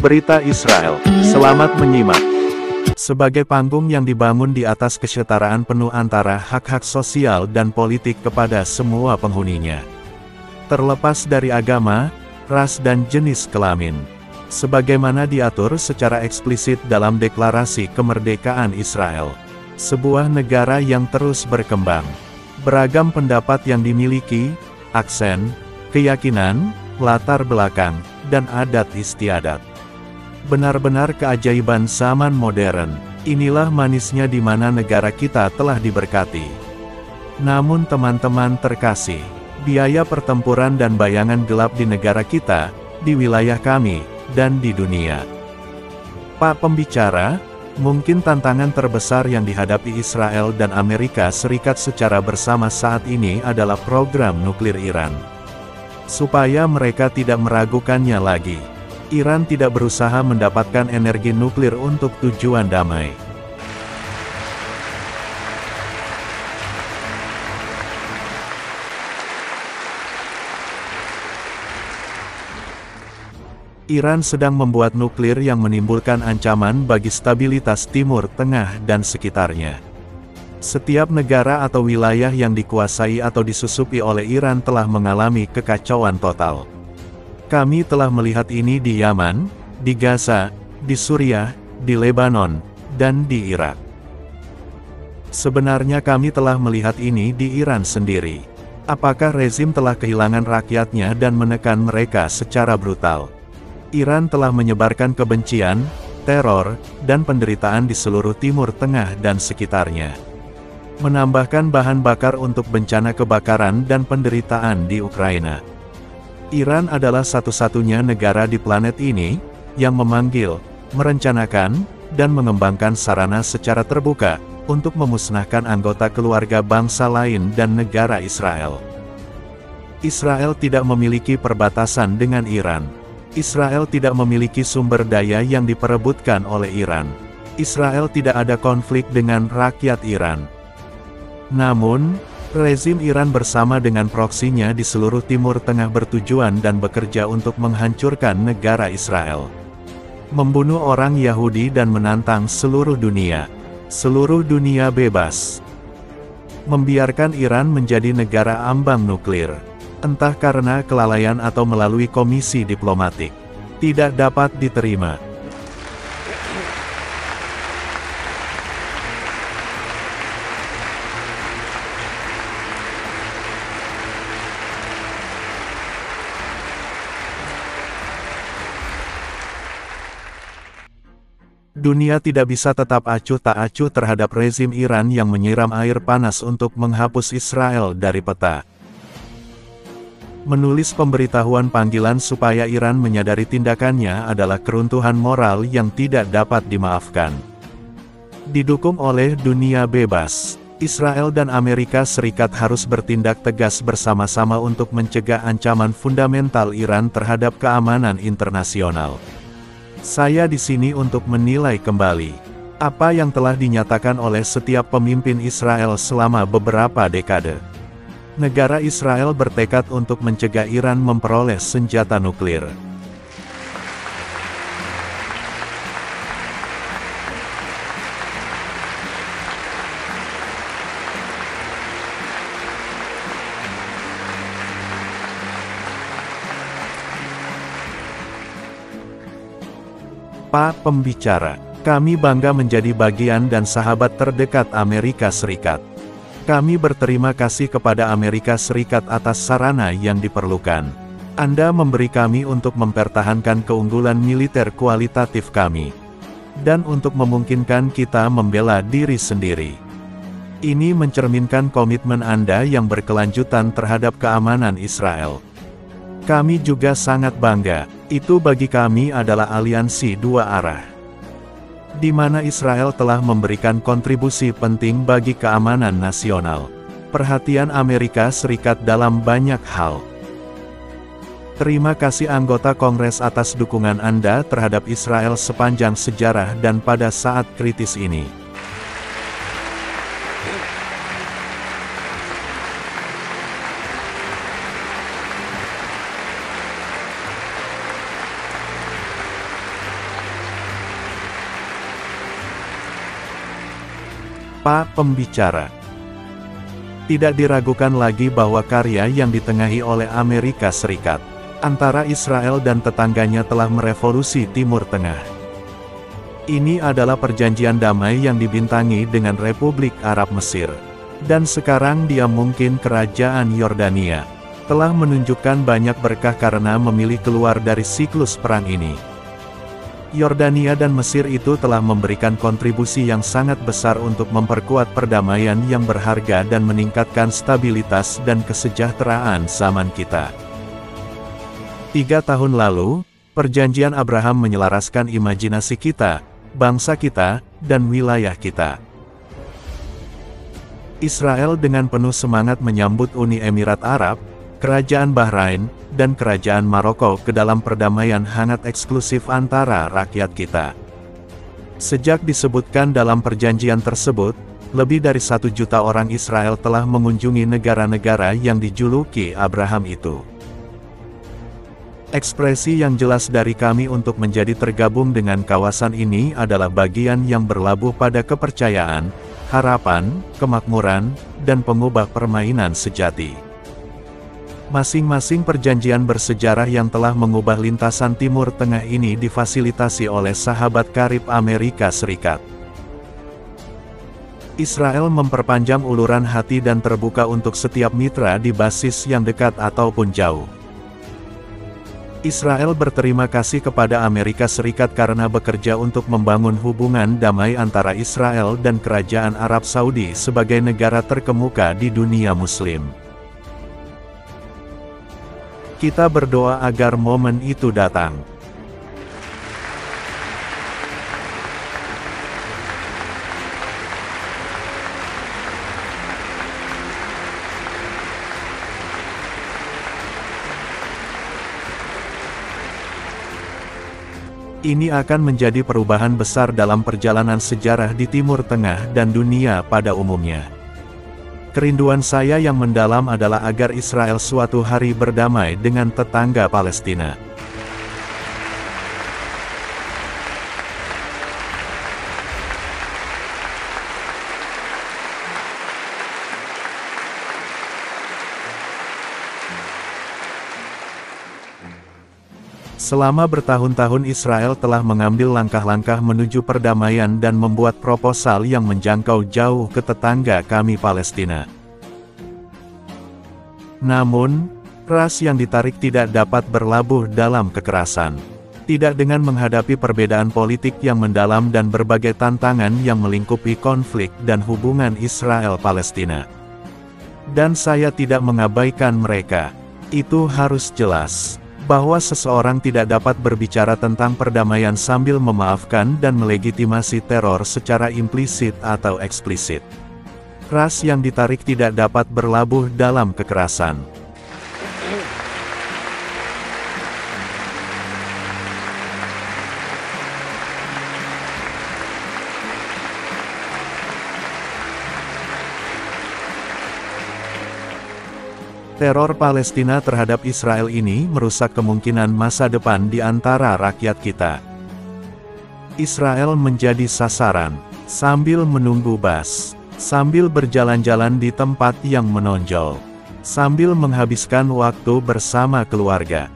Berita Israel. Selamat menyimak. Sebagai panggung yang dibangun di atas kesetaraan penuh antara hak-hak sosial dan politik kepada semua penghuninya, terlepas dari agama, ras dan jenis kelamin, sebagaimana diatur secara eksplisit dalam Deklarasi Kemerdekaan Israel, sebuah negara yang terus berkembang. Beragam pendapat yang dimiliki, aksen, keyakinan, latar belakang, dan adat istiadat. Benar-benar keajaiban zaman modern. Inilah manisnya di mana negara kita telah diberkati. Namun teman-teman terkasih, biaya pertempuran dan bayangan gelap di negara kita, di wilayah kami, dan di dunia. Pak Pembicara, mungkin tantangan terbesar yang dihadapi Israel dan Amerika Serikat secara bersama saat ini adalah program nuklir Iran. Supaya mereka tidak meragukannya lagi, Iran tidak berusaha mendapatkan energi nuklir untuk tujuan damai. Iran sedang membuat nuklir yang menimbulkan ancaman bagi stabilitas Timur Tengah dan sekitarnya. Setiap negara atau wilayah yang dikuasai atau disusupi oleh Iran telah mengalami kekacauan total. Kami telah melihat ini di Yaman, di Gaza, di Suriah, di Lebanon, dan di Irak. Sebenarnya kami telah melihat ini di Iran sendiri. Apakah rezim telah kehilangan rakyatnya dan menekan mereka secara brutal? Iran telah menyebarkan kebencian, teror, dan penderitaan di seluruh Timur Tengah dan sekitarnya. Menambahkan bahan bakar untuk bencana kebakaran dan penderitaan di Ukraina. Iran adalah satu-satunya negara di planet ini, yang memanggil, merencanakan, dan mengembangkan sarana secara terbuka, untuk memusnahkan anggota keluarga bangsa lain dan negara Israel. Israel tidak memiliki perbatasan dengan Iran. Israel tidak memiliki sumber daya yang diperebutkan oleh Iran. Israel tidak ada konflik dengan rakyat Iran. Namun, rezim Iran bersama dengan proksinya di seluruh Timur Tengah bertujuan dan bekerja untuk menghancurkan negara Israel. Membunuh orang Yahudi dan menantang seluruh dunia. Seluruh dunia bebas. Membiarkan Iran menjadi negara ambang nuklir. Entah karena kelalaian atau melalui komisi diplomatik. Tidak dapat diterima. Dunia tidak bisa tetap acuh tak acuh terhadap rezim Iran yang menyiram air panas untuk menghapus Israel dari peta. Menulis pemberitahuan panggilan supaya Iran menyadari tindakannya adalah keruntuhan moral yang tidak dapat dimaafkan. Didukung oleh dunia bebas, Israel dan Amerika Serikat harus bertindak tegas bersama-sama untuk mencegah ancaman fundamental Iran terhadap keamanan internasional. Saya di sini untuk menilai kembali apa yang telah dinyatakan oleh setiap pemimpin Israel selama beberapa dekade. Negara Israel bertekad untuk mencegah Iran memperoleh senjata nuklir. Pak Pembicara, kami bangga menjadi bagian dan sahabat terdekat Amerika Serikat. Kami berterima kasih kepada Amerika Serikat atas sarana yang diperlukan. Anda memberi kami untuk mempertahankan keunggulan militer kualitatif kami. Dan untuk memungkinkan kita membela diri sendiri. Ini mencerminkan komitmen Anda yang berkelanjutan terhadap keamanan Israel. Kami juga sangat bangga, itu bagi kami adalah aliansi dua arah. Di mana Israel telah memberikan kontribusi penting bagi keamanan nasional. Perhatian Amerika Serikat dalam banyak hal. Terima kasih anggota Kongres atas dukungan Anda terhadap Israel sepanjang sejarah dan pada saat kritis ini. Pak Pembicara. Tidak diragukan lagi bahwa karya yang ditengahi oleh Amerika Serikat antara Israel dan tetangganya telah merevolusi Timur Tengah. Ini adalah perjanjian damai yang dibintangi dengan Republik Arab Mesir. Dan sekarang dia mungkin kerajaan Yordania telah menunjukkan banyak berkah karena memilih keluar dari siklus perang ini. Yordania dan Mesir itu telah memberikan kontribusi yang sangat besar untuk memperkuat perdamaian yang berharga dan meningkatkan stabilitas dan kesejahteraan zaman kita. 3 tahun lalu, perjanjian Abraham menyelaraskan imajinasi kita, bangsa kita, dan wilayah kita. Israel dengan penuh semangat menyambut Uni Emirat Arab, Kerajaan Bahrain, dan Kerajaan Maroko ke dalam perdamaian hangat eksklusif antara rakyat kita. Sejak disebutkan dalam perjanjian tersebut, lebih dari 1 juta orang Israel telah mengunjungi negara-negara yang dijuluki Abraham itu. Ekspresi yang jelas dari kami untuk menjadi tergabung dengan kawasan ini adalah bagian yang berlabuh pada kepercayaan, harapan, kemakmuran, dan pengubah permainan sejati. Masing-masing perjanjian bersejarah yang telah mengubah lintasan Timur Tengah ini difasilitasi oleh sahabat karib Amerika Serikat. Israel memperpanjang uluran hati dan terbuka untuk setiap mitra di basis yang dekat ataupun jauh. Israel berterima kasih kepada Amerika Serikat karena bekerja untuk membangun hubungan damai antara Israel dan Kerajaan Arab Saudi sebagai negara terkemuka di dunia Muslim. Kita berdoa agar momen itu datang. Ini akan menjadi perubahan besar dalam perjalanan sejarah di Timur Tengah dan dunia pada umumnya. Kerinduan saya yang mendalam adalah agar Israel suatu hari berdamai dengan tetangga Palestina. Selama bertahun-tahun Israel telah mengambil langkah-langkah menuju perdamaian dan membuat proposal yang menjangkau jauh ke tetangga kami Palestina. Namun, ras yang ditarik tidak dapat berlabuh dalam kekerasan. Tidak dengan menghadapi perbedaan politik yang mendalam dan berbagai tantangan yang melingkupi konflik dan hubungan Israel-Palestina. Dan saya tidak mengabaikan mereka. Itu harus jelas bahwa seseorang tidak dapat berbicara tentang perdamaian sambil memaafkan dan melegitimasi teror secara implisit atau eksplisit. Ras yang ditarik tidak dapat berlabuh dalam kekerasan. Teror Palestina terhadap Israel ini merusak kemungkinan masa depan di antara rakyat kita. Israel menjadi sasaran, sambil menunggu bas, sambil berjalan-jalan di tempat yang menonjol, sambil menghabiskan waktu bersama keluarga.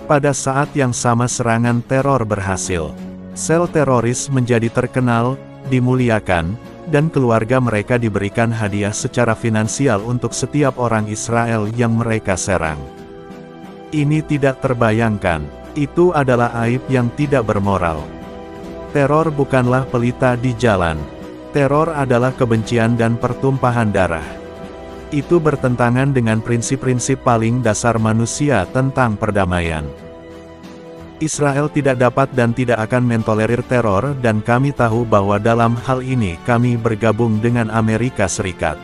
Pada saat yang sama serangan teror berhasil. Sel teroris menjadi terkenal, dimuliakan, dan keluarga mereka diberikan hadiah secara finansial untuk setiap orang Israel yang mereka serang. Ini tidak terbayangkan. Itu adalah aib yang tidak bermoral. Teror bukanlah pelita di jalan. Teror adalah kebencian dan pertumpahan darah. Itu bertentangan dengan prinsip-prinsip paling dasar manusia tentang perdamaian. Israel tidak dapat dan tidak akan mentolerir teror dan kami tahu bahwa dalam hal ini kami bergabung dengan Amerika Serikat.